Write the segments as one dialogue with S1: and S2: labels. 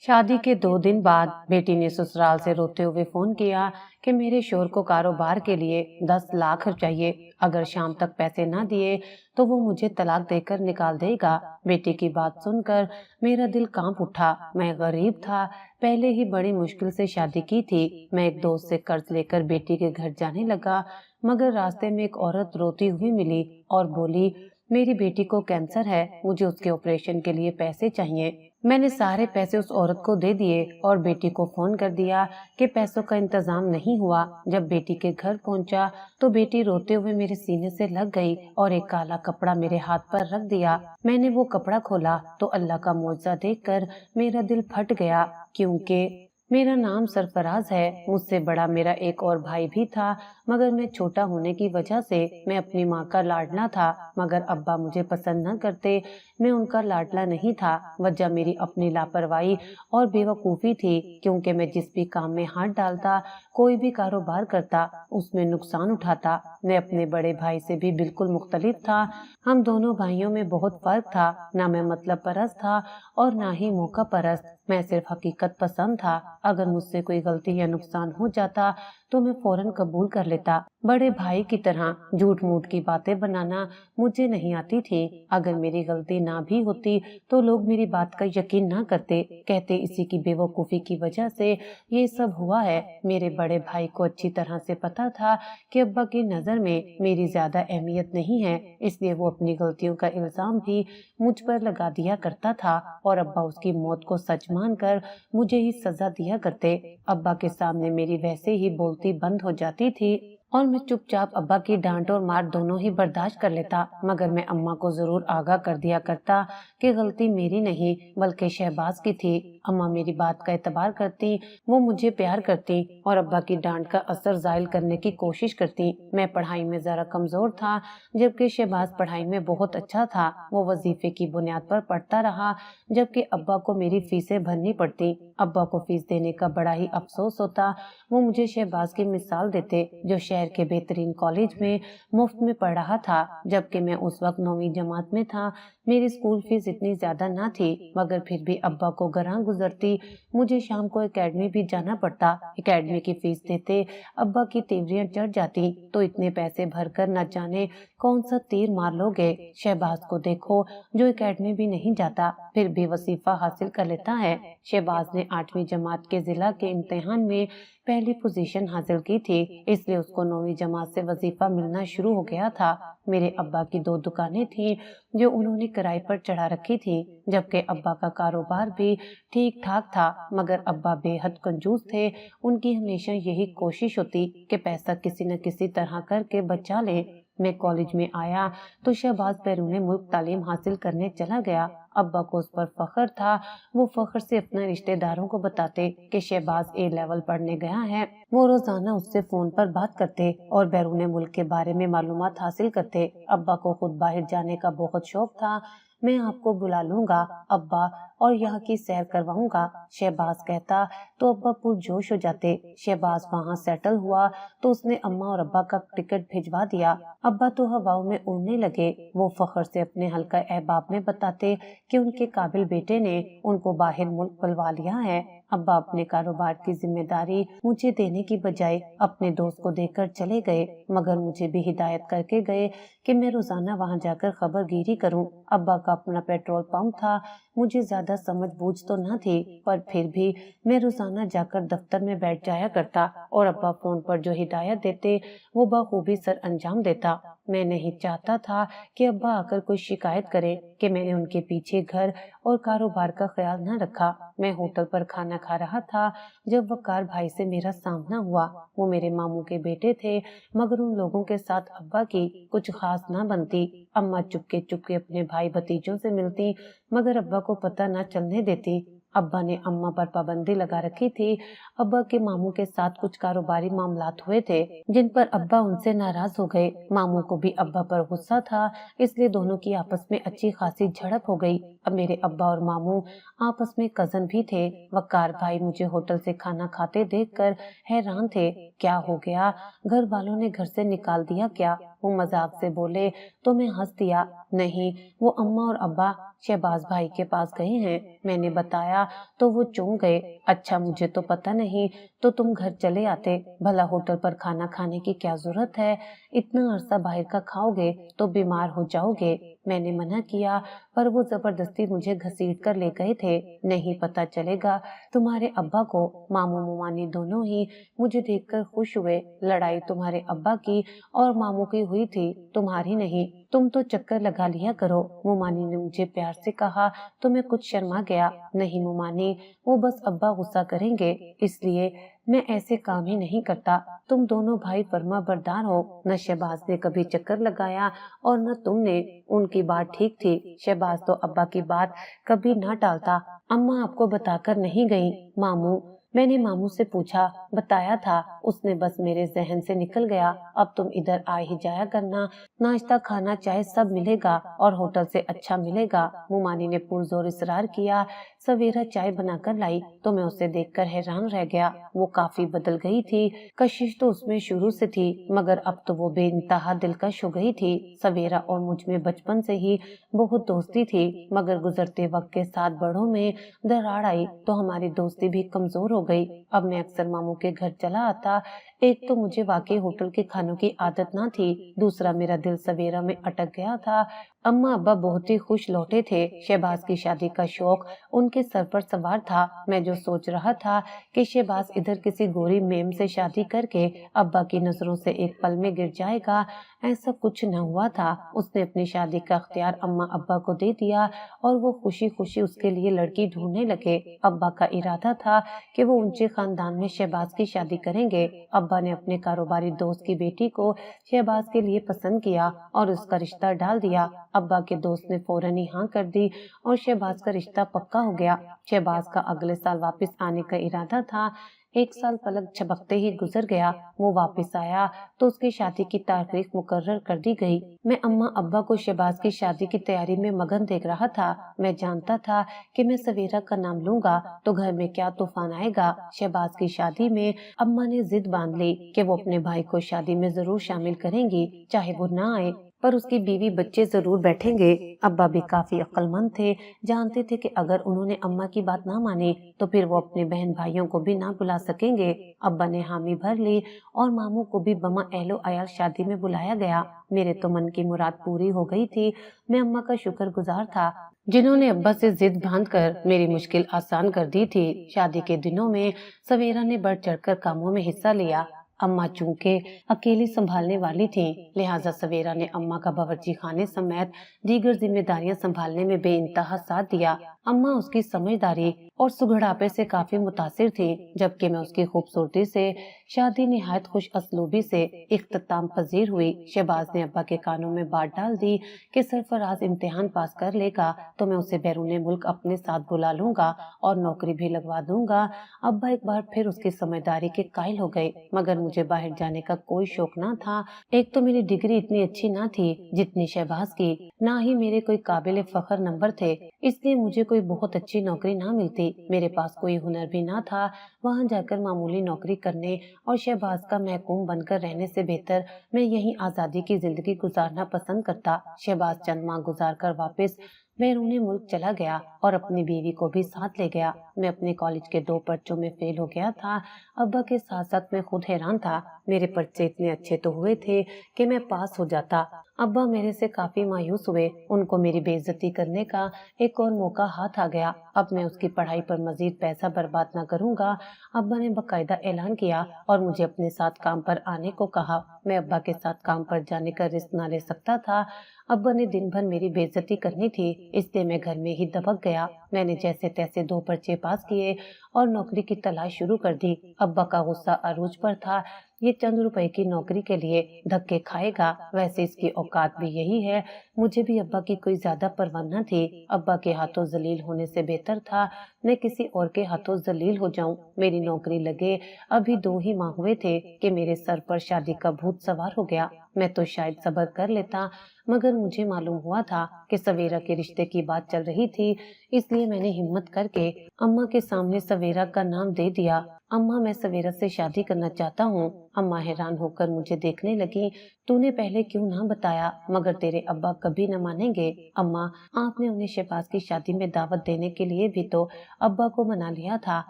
S1: शादी के 2 दिन बाद बेटी ने ससुराल से रोते हुए फोन किया कि मेरे शोहर को कारोबार के लिए 10 लाख चाहिए। अगर शाम तक पैसे ना दिए तो वो मुझे तलाक देकर निकाल देगा। बेटी की बात सुनकर मेरा दिल कांप उठा। मैं गरीब था, पहले ही बड़ी मुश्किल से शादी की थी। मैं एक दोस्त से कर्ज लेकर बेटी के घर जाने लगा, मगर रास्ते में एक औरत रोती हुई मिली और बोली, मेरी बेटी को कैंसर है, मुझे उसके ऑपरेशन के लिए पैसे चाहिए। मैंने सारे पैसे उस औरत को दे दिए और बेटी को फोन कर दिया कि पैसों का इंतजाम नहीं हुआ। जब बेटी के घर पहुंचा तो बेटी रोते हुए मेरे सीने से लग गई और एक काला कपड़ा मेरे हाथ पर रख दिया। मैंने वो कपड़ा खोला तो अल्लाह का मौजज़ा देखकर मेरा दिल फट गया, क्योंकि मेरा नाम सरफराज है। मुझसे बड़ा मेरा एक और भाई भी था, मगर मैं छोटा होने की वजह से मैं अपनी माँ का लाडला था। मगर अब्बा मुझे पसंद न करते, मैं उनका लाडला नहीं था। वजह मेरी अपनी लापरवाही और बेवकूफ़ी थी, क्योंकि मैं जिस भी काम में हाथ डालता, कोई भी कारोबार करता, उसमें नुकसान उठाता। मैं अपने बड़े भाई से भी बिल्कुल मुख्तलिफ था। हम दोनों भाइयों में बहुत फर्क था। ना मैं मतलब परस्त था और ना ही मौका परस्त। मैं सिर्फ हकीकत पसंद था। अगर मुझसे कोई गलती या नुकसान हो जाता तो मैं फौरन कबूल कर लेता। बड़े भाई की तरह झूठ मूठ की बातें बनाना मुझे नहीं आती थी। अगर मेरी गलती ना भी होती तो लोग मेरी बात का यकीन ना करते, कहते इसी की बेवकूफ़ी की वजह से ये सब हुआ है। मेरे बड़े भाई को अच्छी तरह से पता था कि अब्बा की नज़र में मेरी ज्यादा अहमियत नहीं है, इसलिए वो अपनी गलतियों का इल्जाम भी मुझ पर लगा दिया करता था और अब्बा उसकी मौत को सच मानकर मुझे ही सजा दिया करते। अब्बा के सामने मेरी वैसे ही बोलती बंद हो जाती थी और मैं चुपचाप अब्बा की डांट और मार दोनों ही बर्दाश्त कर लेता। मगर मैं अम्मा को जरूर आगाह कर दिया करता कि गलती मेरी नहीं बल्कि शहबाज की थी। अम्मा मेरी बात का एतबार करती, वो मुझे प्यार करती और अब्बा की डांट का असर जाहिल करने की कोशिश करती। मैं पढ़ाई में जरा कमजोर था, जबकि शहबाज पढ़ाई में बहुत अच्छा था। वो वजीफे की बुनियाद पर पढ़ता रहा, जबकि अब्बा को मेरी फीसें भरनी पड़ती। अब्बा को फीस देने का बड़ा ही अफसोस होता। वो मुझे शहबाज की मिसाल देते, जो शहर के बेहतरीन कॉलेज में मुफ्त में पढ़ रहा था, जबकि मैं उस वक्त 9वीं जमात में था। मेरी स्कूल फीस इतनी ज्यादा ना थी, मगर फिर भी अब्बा को गरां गुजरती। मुझे शाम को एकेडमी भी जाना पड़ता। एकेडमी की फीस देते अब्बा की तेवरियां चढ़ जाती, तो इतने पैसे भरकर न जाने कौन सा तीर मार लोगे। शहबाज को देखो, जो एकेडमी भी नहीं जाता, फिर भी वजीफा हासिल कर लेता है। शहबाज ने 8वीं जमात के जिला के इम्तिहान में पहली पोजीशन हासिल की थी, इसलिए उसको 9वीं जमात से वजीफा मिलना शुरू हो गया था। मेरे अब्बा की 2 दुकानें थीं जो उन्होंने किराए पर चढ़ा रखी थी, जबकि अब्बा का कारोबार भी ठीक ठाक था। मगर अब्बा बेहद कंजूस थे। उनकी हमेशा यही कोशिश होती कि पैसा किसी न किसी तरह करके बचा ले। मैं कॉलेज में आया तो शहबाज बैरून मुल्क तालीम हासिल करने चला गया। अब्बा को उस पर फख्र था। वो फख्र से अपने रिश्तेदारों को बताते कि शहबाज ए लेवल पढ़ने गया है। वो रोजाना उससे फोन पर बात करते और बैरून मुल्क के बारे में मालूमात हासिल करते। अब्बा को खुद बाहर जाने का बहुत शौक था। मैं आपको बुला लूंगा अब्बा और यहाँ की सैर करवाऊंगा, शहबाज कहता तो अब्बा पुरजोश हो जाते। शहबाज वहाँ सेटल हुआ तो उसने अम्मा और अब्बा का टिकट भिजवा दिया। अब्बा तो हवाओं में उड़ने लगे। वो फख्र से अपने हल्का अहबाब में बताते कि उनके काबिल बेटे ने उनको बाहर मुल्क बुलवा लिया है। अब्बा अपने कारोबार की जिम्मेदारी मुझे देने की बजाय अपने दोस्त को देकर चले गए, मगर मुझे भी हिदायत करके गए कि मैं रोजाना वहां जाकर खबरगिरी करूं। अब्बा का अपना पेट्रोल पंप था। मुझे ज्यादा समझ बूझ तो न थी, पर फिर भी मैं रोजाना जाकर दफ्तर में बैठ जाया करता और अब्बा फोन पर जो हिदायत देते वो बखूबी सर अंजाम देता। मैं नहीं चाहता था कि अब्बा आकर कोई शिकायत करे कि मैंने उनके पीछे घर और कारोबार का ख्याल न रखा। मैं होटल पर खाना खा रहा था जब वकार भाई से मेरा सामना हुआ। वो मेरे मामू के बेटे थे, मगर उन लोगों के साथ अब्बा की कुछ खास ना बनती। अम्मा चुपके चुपके अपने भाई भतीजों से मिलती, मगर अब्बा को पता न चलने देती। अब्बा ने अम्मा पर पाबंदी लगा रखी थी। अब्बा के मामू के साथ कुछ कारोबारी मामलात हुए थे, जिन पर अब्बा उनसे नाराज हो गए। मामू को भी अब्बा पर गुस्सा था, इसलिए दोनों की आपस में अच्छी खासी झड़प हो गई। अब मेरे अब्बा और मामू आपस में कजन भी थे। वकार भाई मुझे होटल से खाना खाते देखकर हैरान थे। क्या हो गया, घर वालों ने घर से निकाल दिया क्या? وہ مذاق سے بولے تو میں ہنس دیا۔ نہیں، وہ اماں اور ابا شہباز بھائی کے پاس گئے ہیں۔ میں نے بتایا تو وہ چونک گئے۔ اچھا، مجھے تو پتہ نہیں تو تم گھر چلے آتے، بھلا ہوٹل پر کھانا کھانے کی کیا ضرورت ہے؟ اتنا عرصہ باہر کا کھاؤ گے تو بیمار ہو جاؤ گے۔ میں نے منع کیا پر وہ زبردستی مجھے گھسیٹ کر لے گئے تھے۔ نہیں پتہ چلے گا تمہارے ابا کو۔ ماموں ممانی دونوں ہی مجھے دیکھ کر خوش ہوئے۔ لڑائی تمہارے ابا کی اور ماموں کی ہوئی تھی، تمہاری نہیں۔ تم تو چکر لگا لیا کرو۔ ممانی نے مجھے پیار سے کہا تو میں کچھ شرما گیا۔ نہیں ممانی، وہ بس ابا غصہ کریں گے، اس لیے میں ایسے کام ہی نہیں کرتا۔ تم دونوں بھائی فرما بردار ہو، نہ شہباز نے کبھی چکر لگایا اور نہ تم نے۔ ان کی بات ٹھیک تھی، شہباز تو ابا کی بات کبھی نہ ٹالتا۔ اماں آپ کو بتا کر نہیں گئی؟ ماموں، میں نے ماموں سے پوچھا۔ بتایا تھا، اس نے بس میرے ذہن سے نکل گیا۔ اب تم ادھر آ ہی جایا کرنا، ناشتہ کھانا چائے سب ملے گا اور ہوٹل سے اچھا ملے گا۔ ممانی نے پرزور اصرار کیا۔ سویرا چائے بنا کر لائی تو میں اسے دیکھ کر حیران رہ گیا۔ وہ کافی بدل گئی تھی۔ کشش تو اس میں شروع سے تھی، مگر اب تو وہ بے انتہا دلکش ہو گئی تھی۔ سویرا اور مجھ میں بچپن سے ہی بہت دوستی تھی، مگر گزرتے وقت کے ساتھ بڑوں میں دراڑ آئی تو ہماری دوستی بھی کمزور ہو گئی۔ اب میں اکثر ماموں کے گھر چلا آتا۔ ایک تو مجھے واقعی ہوٹل کے کھانوں کی عادت نہ تھی، دوسرا میرا دل سویرا میں اٹک گیا تھا۔ اماں ابا بہت ہی خوش لوٹے تھے۔ شہباز کی شادی کا شوق ان کے سر پر سوار تھا۔ میں جو سوچ رہا تھا کہ شہباز ادھر کسی گوری میم سے شادی کر کے ابا کی نظروں سے ایک پل میں گر جائے گا، ایسا کچھ نہ ہوا تھا۔ اس نے اپنی شادی کا اختیار اماں ابا کو دے دیا اور وہ خوشی خوشی اس کے لیے لڑکی ڈھونڈنے لگے۔ ابا کا ارادہ تھا کہ وہ اونچے خاندان میں شہباز کی شادی کریں گے۔ ابا نے اپنے کاروباری دوست کی بیٹی کو شہباز کے لیے پسند کیا اور اس کا رشتہ ڈال دیا۔ ابا کے دوست نے فوراً ہی ہاں کر دی اور شہباز کا رشتہ پکا ہو گیا۔ شہباز کا اگلے سال واپس آنے کا ارادہ تھا۔ ایک سال پلک جھپکتے ہی گزر گیا۔ وہ واپس آیا تو اس کی شادی کی تاریخ مقرر کر دی گئی۔ میں اماں ابا کو شہباز کی شادی کی تیاری میں مگن دیکھ رہا تھا۔ میں جانتا تھا کہ میں سویرا کا نام لوں گا تو گھر میں کیا طوفان آئے گا۔ شہباز کی شادی میں اماں نے ضد باندھ لی کہ وہ اپنے بھائی کو شادی میں ضرور شامل کریں گی، چاہے وہ نہ آئے پر اس کی بیوی بچے ضرور بیٹھیں گے۔ ابا بھی کافی عقل مند تھے، جانتے تھے کہ اگر انہوں نے اماں کی بات نہ مانی تو پھر وہ اپنے بہن بھائیوں کو بھی نہ بلا سکیں گے۔ ابا نے حامی بھر لی اور ماموں کو بھی بما اہل و عیال شادی میں بلایا گیا۔ میرے تو من کی مراد پوری ہو گئی تھی۔ میں اماں کا شکر گزار تھا جنہوں نے ابا سے ضد باندھ کر میری مشکل آسان کر دی تھی۔ شادی کے دنوں میں سویرا نے بڑھ چڑھ کر کاموں میں حصہ لیا۔ اماں چونکہ اکیلی سنبھالنے والی تھیں، لہٰذا سویرا نے اماں کا باورچی خانے سمیت دیگر ذمہ داریاں سنبھالنے میں بے انتہا ساتھ دیا۔ اماں اس کی سمجھداری اور سگڑاپے سے کافی متاثر تھیں، جبکہ میں اس کی خوبصورتی سے۔ شادی نہایت خوش اسلوبی سے اختتام پذیر ہوئی۔ شہباز نے ابا کے کانوں میں بات ڈال دی کہ سرفراز امتحان پاس کر لے گا تو میں اسے بیرون ملک اپنے ساتھ بلا لوں گا اور نوکری بھی لگوا دوں گا۔ ابا ایک بار پھر اس کی سمجھداری کے قائل ہو گئے، مگر مجھے باہر جانے کا کوئی شوق نہ تھا۔ ایک تو میری ڈگری اتنی اچھی نہ تھی جتنی شہباز کی، نہ ہی میرے کوئی قابل فخر نمبر تھے، اس لیے مجھے کوئی بہت اچھی نوکری نہ ملتی۔ میرے پاس کوئی ہنر بھی نہ تھا، وہاں جا کر معمولی نوکری کرنے اور شہباز کا محکوم بن کر رہنے سے بہتر میں یہیں آزادی کی زندگی گزارنا پسند کرتا۔ شہباز چند ماہ گزار کر واپس بیرون ملک چلا گیا اور اپنی بیوی کو بھی ساتھ لے گیا۔ میں اپنے کالج کے 2 پرچوں میں فیل ہو گیا تھا۔ ابا کے ساتھ ساتھ میں خود حیران تھا، میرے پرچے اتنے اچھے تو ہوئے تھے کہ میں پاس ہو جاتا۔ ابا میرے سے کافی مایوس ہوئے، ان کو میری بے عزتی کرنے کا ایک اور موقع ہاتھ آ گیا۔ اب میں اس کی پڑھائی پر مزید پیسہ برباد نہ کروں گا۔ ابا نے باقاعدہ اعلان کیا اور مجھے اپنے ساتھ کام پر آنے کو کہا۔ میں ابا کے ساتھ کام پر جانے کا رسک نہ لے سکتا تھا۔ ابا نے دن بھر میری بے عزتی کرنی تھی، اس لیے میں گھر میں ہی دبک گیا۔ میں نے جیسے تیسے 2 پرچے پاس کیے اور نوکری کی تلاش شروع کر دی۔ ابا کا غصہ عروج پر تھا، یہ چند روپے کی نوکری کے لیے دھکے کھائے گا، ویسے اس کی اوقات بھی یہی ہے۔ مجھے بھی ابا کی کوئی زیادہ پرواہ نہ تھی۔ ابا کے ہاتھوں ذلیل ہونے سے بہتر تھا میں کسی اور کے ہاتھوں ذلیل ہو جاؤں۔ میری نوکری لگے ابھی 2 ہی ماہ ہوئے تھے کہ میرے سر پر شادی کا بھوت سوار ہو گیا۔ میں تو شاید صبر کر لیتا، مگر مجھے معلوم ہوا تھا کہ سویرا کے رشتے کی بات چل رہی تھی، اس لیے میں نے ہمت کر کے اماں کے سامنے سویرا کا نام دے دیا۔ اماں، میں سویرا سے شادی کرنا چاہتا ہوں۔ اماں حیران ہو کر مجھے دیکھنے لگی۔ تو نے پہلے کیوں نہ بتایا؟ مگر تیرے ابا کبھی نہ مانیں گے۔ اماں، آپ نے انہیں شہباز کی شادی میں دعوت دینے کے لیے بھی تو ابا کو منا لیا تھا،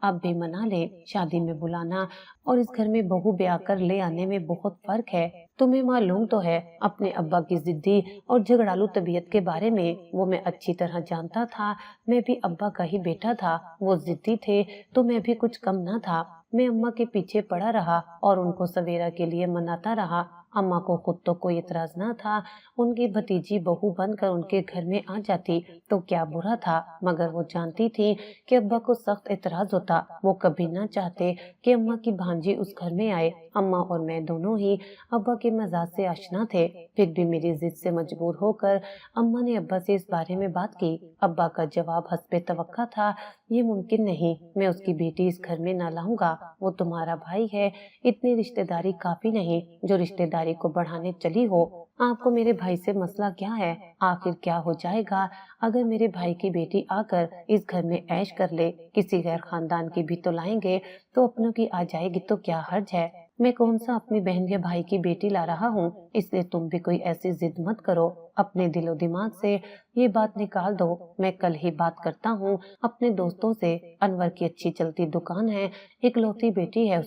S1: اب بھی منا لے۔ شادی میں بلانا اور اس گھر میں بہو بیاہ کر لے آنے میں بہت فرق ہے۔ تمہیں معلوم تو ہے اپنے ابا کی ضدی اور جھگڑالو طبیعت کے بارے میں، وہ میں اچھی طرح جانتا تھا۔ میں بھی ابا کا ہی بیٹا تھا، وہ ضدی تھے تو میں بھی کچھ کم نہ تھا۔ میں اماں کے پیچھے پڑا رہا اور ان کو سویرا کے لیے مناتا رہا۔ اماں کو خود تو کوئی اعتراض نہ تھا، ان کی بھتیجی بہو بن کر ان کے گھر میں آ جاتی تو کیا برا تھا، مگر وہ جانتی تھی کہ ابا کو سخت اعتراض ہوتا۔ وہ کبھی نہ چاہتے کہ اماں کی بھانجی اس گھر میں آئے۔ اماں اور میں دونوں ہی ابا کے مزاج سے آشنا تھے، پھر بھی میری ضد سے مجبور ہو کر اماں نے ابا سے اس بارے میں بات کی۔ ابا کا جواب حسب توقع تھا، یہ ممکن نہیں، میں اس کی بیٹی اس گھر میں نہ لاؤں گا، وہ تمہارا بھائی ہے، اتنی رشتہ داری کافی نہیں جو رشتہ داری کو بڑھانے چلی ہو۔ آپ کو میرے بھائی سے مسئلہ کیا ہے؟ آخر کیا ہو جائے گا اگر میرے بھائی کی بیٹی آ کر اس گھر میں عیش کر لے؟ کسی غیر خاندان کی بھی تو لائیں گے، تو اپنوں کی آ جائے گی تو کیا حرج ہے؟ میں کون سا اپنی بہن یا بھائی کی بیٹی لا رہا ہوں، اس لیے تم بھی کوئی ایسی ضد مت کرو، اپنے دل و دماغ سے یہ بات نکال دو۔ میں کل ہی بات کرتا ہوں اپنے دوستوں سے، انور کی اچھی چلتی دکان ہے، اکلوتی بیٹی ہے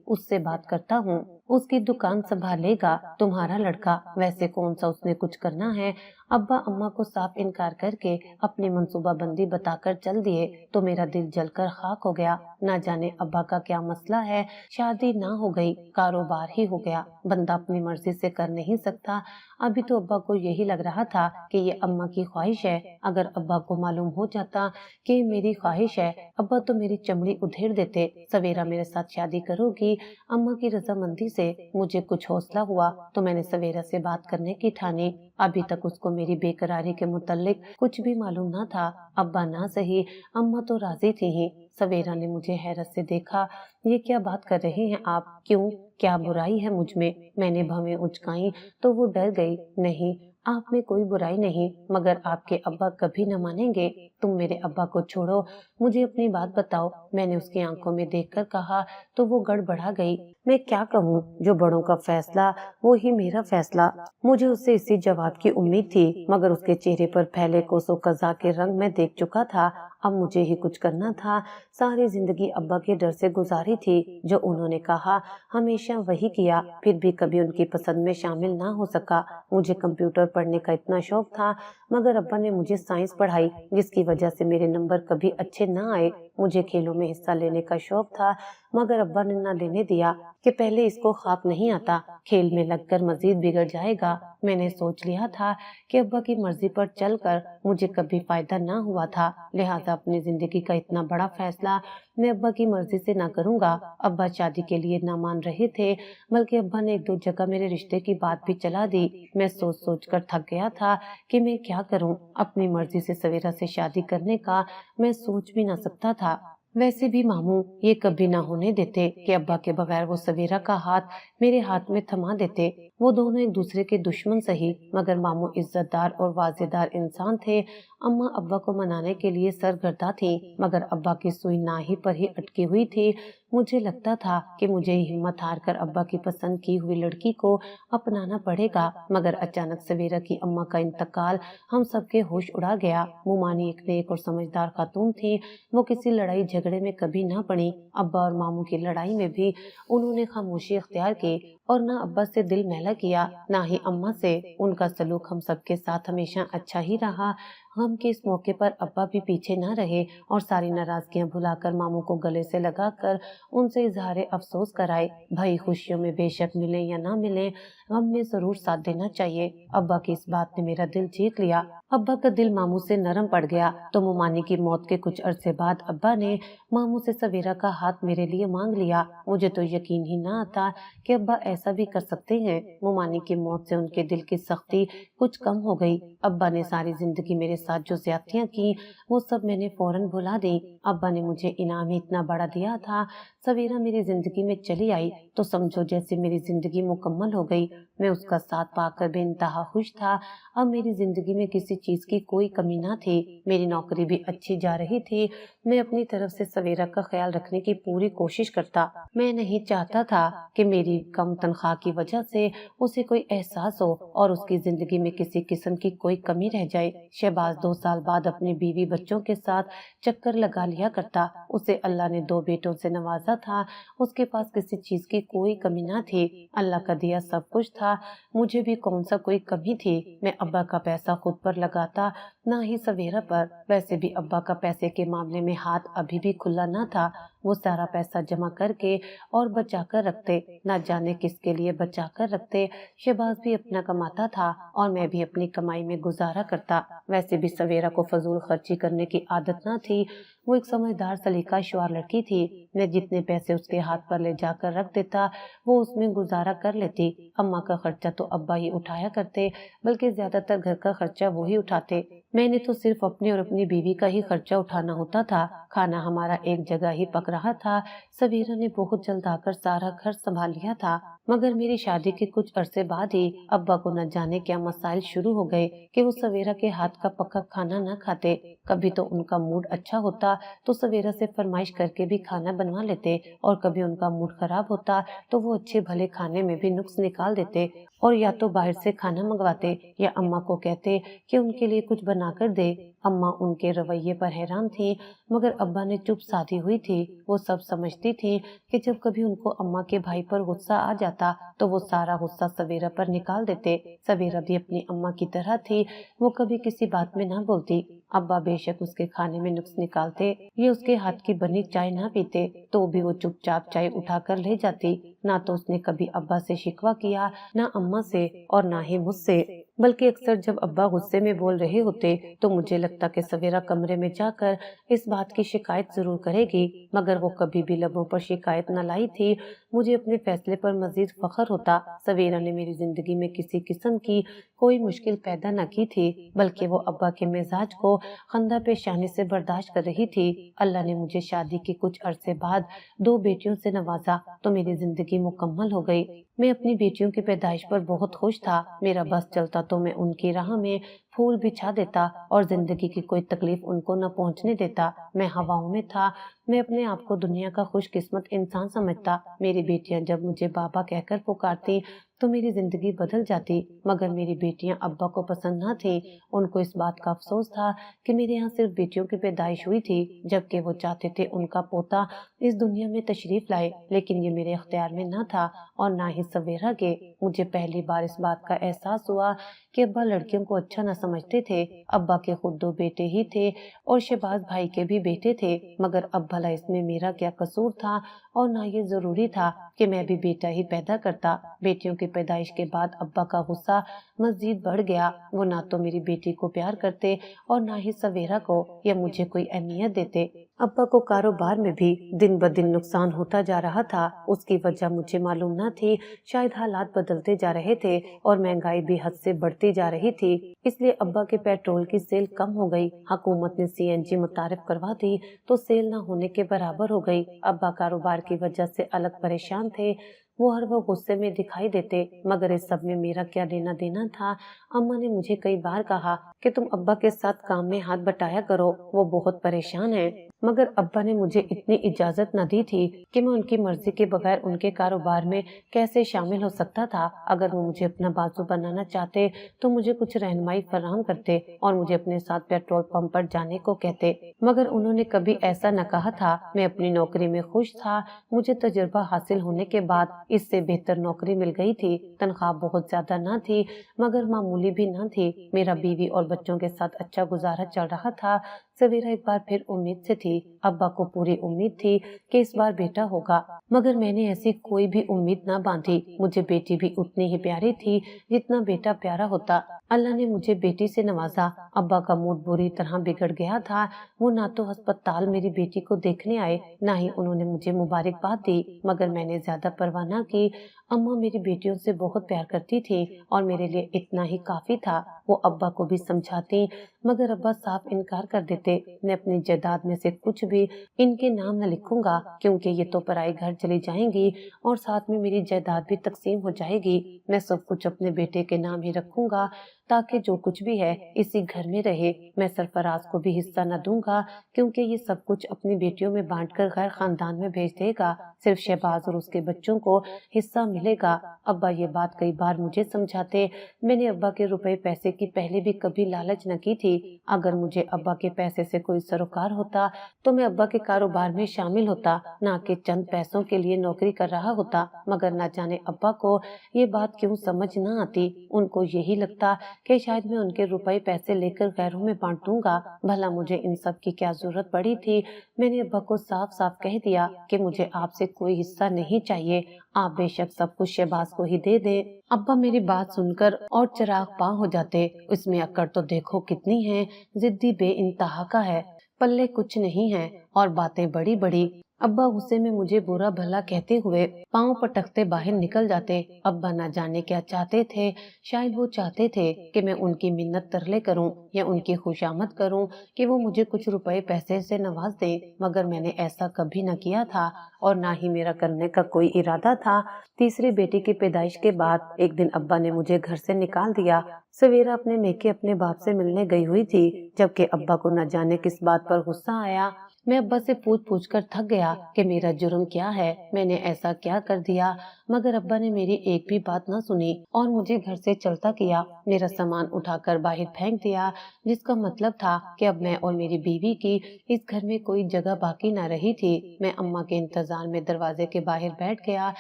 S1: اس سے بات کرتا ہوں، اس کی دکان سنبھالے گا تمہارا لڑکا، ویسے کون سا اس نے کچھ کرنا ہے۔ ابا اماں کو صاف انکار کر کے اپنی منصوبہ بندی بتا کر چل دیے تو میرا دل جل کر خاک ہو گیا۔ نہ جانے ابا کا کیا مسئلہ ہے، شادی نہ ہو گئی، کاروبار ہی ہو گیا، بندہ اپنی مرضی سے کر نہیں سکتا۔ ابھی تو ابا کو یہی لگ رہا تھا کہ یہ اماں کی خواہش ہے، اگر ابا کو معلوم ہو جاتا کہ میری خواہش ہے، ابا تو میری چمڑی ادھیڑ دیتے۔ سویرا میرے ساتھ شادی کرو گی، اماں کی رضامندی سے مجھے کچھ حوصلہ ہوا تو میں نے سویرا سے بات کرنے کی ٹھانی۔ ابھی تک اس کو میری بے قراری کے متعلق کچھ بھی معلوم نہ تھا، ابا نہ صحیح اماں تو راضی تھی ہی۔ سویرا نے مجھے حیرت سے دیکھا۔ یہ کیا بات کر رہے ہیں آپ؟ کیوں؟ کیا برائی ہے مجھ میں نے بھویں اچکائیں تو وہ ڈر گئی۔ نہیں، آپ میں کوئی برائی نہیں، مگر آپ کے ابا کبھی نہ مانیں گے۔ تم میرے ابا کو چھوڑو، مجھے اپنی بات بتاؤ، میں نے اس کی آنکھوں میں دیکھ کر کہا تو وہ گڑبڑا گئی۔ میں کیا کہوں؟ جو بڑوں کا فیصلہ وہی میرا فیصلہ۔ مجھے اس سے اسی جواب کی امید تھی، مگر اس کے چہرے پر پھیلے کوس و قزح کے رنگ میں دیکھ چکا تھا۔ اب مجھے ہی کچھ کرنا تھا۔ ساری زندگی ابا کے ڈر سے گزاری تھی، جو انہوں نے کہا ہمیشہ وہی کیا، پھر بھی کبھی ان کی پسند میں شامل نہ ہو سکا۔ مجھے کمپیوٹر پڑھنے کا اتنا شوق تھا، مگر ابا نے مجھے سائنس پڑھائی، جس کی وجہ سے میرے نمبر کبھی اچھے نہ آئے۔ مجھے کھیلوں میں حصہ لینے کا شوق تھا، مگر ابا نے نہ لینے دیا کہ پہلے اس کو خواب نہیں آتا، کھیل میں لگ کر مزید بگڑ جائے گا۔ میں نے سوچ لیا تھا کہ ابا کی مرضی پر چل کر مجھے کبھی فائدہ نہ ہوا تھا، لہٰذا اپنی زندگی کا اتنا بڑا فیصلہ میں ابا کی مرضی سے نہ کروں گا۔ ابا شادی کے لیے نہ مان رہے تھے، بلکہ ابا نے ایک دو جگہ میرے رشتے کی بات بھی چلا دی۔ میں سوچ سوچ کر تھک گیا تھا کہ میں کیا کروں۔ اپنی مرضی سے سویرا سے شادی کرنے کا میں سوچ بھی نہ سکتا تھا۔ ویسے بھی ماموں یہ کبھی نہ ہونے دیتے کہ ابا کے بغیر وہ سویرا کا ہاتھ میرے ہاتھ میں تھما دیتے۔ وہ دونوں ایک دوسرے کے دشمن سہی، مگر ماموں عزت دار اور واضح دار انسان تھے۔ اماں ابا کو منانے کے لیے سرگردہ تھی، مگر ابا کی سوئی نہ ہی پر ہی اٹکی ہوئی تھی۔ مجھے لگتا تھا کہ مجھے ہمت ہار کر ابا کی پسند کی ہوئی لڑکی کو اپنانا پڑے گا، مگر اچانک سویرا کی اماں کا انتقال ہم سب کے ہوش اڑا گیا۔ مومانی ایک نیک اور سمجھدار خاتون تھی، وہ کسی لڑائی جھگڑے میں کبھی نہ پڑی۔ ابا اور ماموں کی لڑائی میں بھی انہوں نے خاموشی اختیار کی اور نہ ابا سے دل میلا کیا، نہ ہی اماں سے۔ ان کا سلوک ہم سب کے ساتھ ہمیشہ اچھا ہی رہا۔ غم کے اس موقع پر ابا بھی پیچھے نہ رہے اور ساری ناراضگیاں بھلا کر ماموں کو گلے سے لگا کر ان سے اظہار افسوس کرائے۔ بھائی خوشیوں میں بے شک ملیں یا نہ ملیں، غم میں ضرور ساتھ دینا چاہیے۔ ابا کی اس بات نے میرا دل جیت لیا۔ ابا کا دل ماموں سے نرم پڑ گیا تو مومانی کی موت کے کچھ عرصے بعد ابا نے ماموں سے سویرا کا ہاتھ میرے لیے مانگ لیا۔ مجھے تو یقین ہی نہ آتا کہ ابا ایسا بھی کر سکتے ہیں۔ مومانی کی موت سے ان کے دل کی سختی کچھ کم ہو گئی۔ ابا نے ساری زندگی میرے ساتھ جو زیادتیاں کی وہ سب میں نے فوراً بھلا دی۔ ابا نے مجھے انعام ہی اتنا بڑا دیا تھا۔ سویرا میری زندگی میں چلی آئی تو سمجھو جیسے میری زندگی مکمل ہو گئی۔ میں اس کا ساتھ پا کر بے انتہا خوش تھا۔ اب میری زندگی میں کسی چیز کی کوئی کمی نہ تھی، میری نوکری بھی اچھی جا رہی تھی۔ میں اپنی طرف سے سویرا کا خیال رکھنے کی پوری کوشش کرتا۔ میں نہیں چاہتا تھا کہ میری کم تنخواہ کی وجہ سے اسے کوئی احساس ہو اور اس کی زندگی میں کسی قسم کی کوئی کمی رہ جائے۔ شہباز 2 سال بعد اپنی بیوی بچوں کے ساتھ چکر لگا لیا کرتا۔ اسے اللہ نے 2 بیٹوں سے نوازا تھا، اس کے پاس کسی چیز کی کوئی کمی نہ تھی، اللہ کا دیا سب کچھ تھا۔ مجھے بھی کون سا کوئی کمی تھی؟ میں ابا کا پیسہ خود پر لگاتا، نہ ہی سویرا پر۔ ویسے بھی ابا کا پیسے کے معاملے میں ہاتھ ابھی بھی کھلا نہ تھا، وہ سارا پیسہ جمع کر کے اور بچا کر رکھتے، نہ جانے کس کے لیے بچا کر رکھتے۔ شہباز بھی اپنا کماتا تھا اور میں بھی اپنی کمائی میں گزارا کرتا۔ ویسے بھی سویرا کو فضول خرچی کرنے کی عادت نہ تھی، وہ ایک سمجھدار سلیقہ شعار لڑکی تھی۔ میں جتنے پیسے اس کے ہاتھ پر لے جا کر رکھ دیتا وہ اس میں گزارا کر لیتی۔ اماں کا خرچہ تو ابا ہی اٹھایا کرتے، بلکہ زیادہ تر گھر کا خرچہ وہی اٹھاتے۔ میں نے تو صرف اپنے اور اپنی بیوی کا ہی خرچہ اٹھانا ہوتا تھا۔ کھانا ہمارا ایک جگہ ہی پک رہا تھا۔ سویرا نے بہت جلد آ کر سارا گھر سنبھال لیا تھا، مگر میری شادی کے کچھ عرصے بعد ہی ابا کو نہ جانے کیا مسائل شروع ہو گئے کہ وہ سویرا کے ہاتھ کا پکا کھانا نہ کھاتے۔ کبھی تو ان کا موڈ اچھا ہوتا تو سویرا سے فرمائش کر کے بھی کھانا بنوا لیتے، اور کبھی ان کا موڈ خراب ہوتا تو وہ اچھے بھلے کھانے میں بھی نقص نکال دیتے، اور یا تو باہر سے کھانا منگواتے یا اماں کو کہتے کہ ان کے لیے کچھ بنا کر دے۔ اماں ان کے رویے پر حیران تھی، مگر ابا نے چپ سادھی ہوئی تھی۔ وہ سب سمجھتی تھی کہ جب کبھی ان کو اماں کے بھائی پر غصہ آ جاتا تو وہ سارا غصہ سویرا پر نکال دیتے۔ سویرا بھی اپنی اماں کی طرح تھی، وہ کبھی کسی بات میں نہ بولتی۔ ابا بے شک اس کے کھانے میں نقص نکالتے یا اس کے ہاتھ کی بنی چائے نہ پیتے تو بھی وہ چپ چاپ چائے اٹھا کر لے جاتی۔ نہ تو اس نے کبھی ابا سے شکوہ کیا، نہ اماں سے، اور نہ ہی مجھ سے۔ بلکہ اکثر جب ابا غصے میں بول رہے ہوتے تو مجھے لگتا کہ سویرا کمرے میں جا کر اس بات کی شکایت ضرور کرے گی، مگر وہ کبھی بھی لبوں پر شکایت نہ لائی تھی۔ مجھے اپنے فیصلے پر مزید فخر ہوتا۔ سویرا نے میری زندگی میں کسی قسم کی کوئی مشکل پیدا نہ کی تھی، بلکہ وہ ابا کے مزاج کو خندہ پیشانی سے برداشت کر رہی تھی۔ اللہ نے مجھے شادی کے کچھ عرصے بعد 2 بیٹیوں سے نوازا تو میری زندگی مکمل ہو گئی۔ میں اپنی بیٹیوں کی پیدائش پر بہت خوش تھا۔ میرا بس چلتا تو میں ان کی راہ میں پھول بچھا دیتا اور زندگی کی کوئی تکلیف ان کو نہ پہنچنے دیتا۔ میں ہواؤں میں تھا۔ میں اپنے آپ کو دنیا کا خوش قسمت انسان سمجھتا۔ میری بیٹیاں جب مجھے بابا کہہ کر پکارتی تو میری زندگی بدل جاتی، مگر میری بیٹیاں ابا کو پسند نہ تھیں۔ ان کو اس بات کا افسوس تھا کہ میرے یہاں صرف بیٹیوں کی پیدائش ہوئی تھی، جبکہ وہ چاہتے تھے ان کا پوتا اس دنیا میں تشریف لائے، لیکن یہ میرے اختیار میں نہ تھا اور نہ ہی سویرا کے۔ مجھے پہلی بار اس بات کا احساس ہوا کہ ابا لڑکیوں کو اچھا نہ سمجھتے تھے۔ ابا کے خود 2 بیٹے ہی تھے اور شہباز بھائی کے بھی بیٹے تھے، مگر اب بھلا اس میں میرا کیا قصور تھا، اور نہ یہ ضروری تھا کہ میں بھی بیٹا ہی پیدا کرتا۔ بیٹیوں کی پیدائش کے بعد ابا کا غصہ مزید بڑھ گیا۔ وہ نہ تو میری بیٹی کو پیار کرتے اور نہ ہی سویرا کو یا مجھے کوئی اہمیت دیتے۔ ابا کو کاروبار میں بھی دن بدن نقصان ہوتا جا رہا تھا۔ اس کی وجہ مجھے معلوم نہ تھی، شاید حالات بدلتے جا رہے تھے اور مہنگائی بھی حد سے بڑھتی جا رہی تھی، اس لیے ابا کے پیٹرول کی سیل کم ہو گئی۔ حکومت نے CNG متعارف کروا دی تو سیل نہ ہونے کے برابر ہو گئی۔ ابا کاروبار کی وجہ سے الگ پریشان تھے، وہ ہر وقت غصے میں دکھائی دیتے، مگر اس سب میں میرا کیا لینا دینا تھا۔ اماں نے مجھے کئی بار کہا کہ تم ابا کے ساتھ کام میں ہاتھ بٹایا کرو، وہ بہت پریشان ہیں، مگر ابا نے مجھے اتنی اجازت نہ دی تھی کہ میں ان کی مرضی کے بغیر ان کے کاروبار میں کیسے شامل ہو سکتا تھا۔ اگر وہ مجھے اپنا بازو بنانا چاہتے تو مجھے کچھ رہنمائی فراہم کرتے اور مجھے اپنے ساتھ پیٹرول پمپ پر جانے کو کہتے، مگر انہوں نے کبھی ایسا نہ کہا تھا۔ میں اپنی نوکری میں خوش تھا۔ مجھے تجربہ حاصل ہونے کے بعد اس سے بہتر نوکری مل گئی تھی۔ تنخواہ بہت زیادہ نہ تھی، مگر معمولی بھی نہ تھی۔ میرا بیوی اور بچوں کے ساتھ اچھا گزارا چل رہا تھا۔ سویرا ایک بار پھر امید سے تھی۔ ابا کو پوری امید تھی کہ اس بار بیٹا ہوگا، مگر میں نے ایسی کوئی بھی امید نہ باندھی۔ مجھے بیٹی بھی اتنی ہی پیاری تھی جتنا بیٹا پیارا ہوتا۔ اللہ نے مجھے بیٹی سے نوازا۔ ابا کا موڈ بری طرح بگڑ گیا تھا۔ وہ نہ تو ہسپتال میری بیٹی کو دیکھنے آئے، نہ ہی انہوں نے مجھے مبارکباد دی، مگر میں نے زیادہ پرواہ نہ कहना कि अम्मा मेरी बेटियों से बहुत प्यार करती थी और मेरे लिए इतना ही काफी था। वो अब्बा को भी समझाती, मगर अब्बा साफ इनकार कर देते। मैं अपनी जायदाद में से कुछ भी इनके नाम न लिखूंगा, क्योंकि ये तो पराई घर चली जाएंगी और साथ में मेरी जायदाद भी तकसीम हो जाएगी। मैं सब कुछ अपने बेटे के नाम ही रखूंगा, ताकि जो कुछ भी है इसी घर में रहे। मैं सरफराज को भी हिस्सा न दूंगा, क्योंकि ये सब कुछ अपनी बेटियों में बांटकर गैर खानदान में भेज देगा। सिर्फ शहबाज और उसके बच्चों को हिस्सा मिलेगा। अब्बा ये बात कई बार मुझे समझाते। मैंने अब्बा के रुपए पैसे की पहले भी कभी लालच न की थी। अगर मुझे अब्बा के पैसे से कोई सरोकार होता तो मैं अब्बा के कारोबार में शामिल होता, ना कि चंद पैसों के लिए नौकरी कर रहा होता। मगर न जाने अब्बा को ये बात क्यों समझ न आती। उनको यही लगता कि शायद मैं उनके रुपए पैसे लेकर गैरों में बांट दूंगा। भला मुझे इन सब की क्या जरूरत पड़ी थी। मैंने अब्बा को साफ साफ कह दिया कि मुझे आपसे कोई हिस्सा नहीं चाहिए। आप बेशक सब कुछ शहबाज को ही दे दे। अब्बा मेरी बात सुनकर और चिराग पा हो जाते। इसमें अक्कड़ तो देखो कितनी है, जिद्दी बे इंतहा का है, पल्ले कुछ नहीं है और बातें बड़ी बड़ी। अब्बा गुस्से में मुझे बुरा भला कहते हुए पांव पटकते बाहर निकल जाते। अब्बा न जाने क्या चाहते थे। शायद वो चाहते थे कि मैं उनकी मिन्नत तरले करूं या उनकी खुशामद करूं कि वो मुझे कुछ रुपए पैसे से नवाज दें, मगर मैंने ऐसा कभी न किया था और ना ही मेरा करने का कोई इरादा था। तीसरी बेटी की पैदाइश के बाद एक दिन अब्बा ने मुझे घर से निकाल दिया। सवेरा अपने मेके अपने बाप से मिलने गई हुई थी, जबकि अब्बा को न जाने किस बात पर गुस्सा आया। मैं अब्बा से पूछ कर थक गया कि मेरा जुर्म क्या है, मैंने ऐसा क्या कर दिया। मगर अब्बा ने मेरी एक भी बात न सुनी और मुझे घर से चलता किया। मेरा सामान उठाकर बाहर फेंक दिया, जिसका मतलब था कि अब मैं और मेरी बीवी की इस घर में कोई जगह बाकी न रही थी। मैं अम्मा के इंतजार में दरवाजे के बाहर बैठ गया,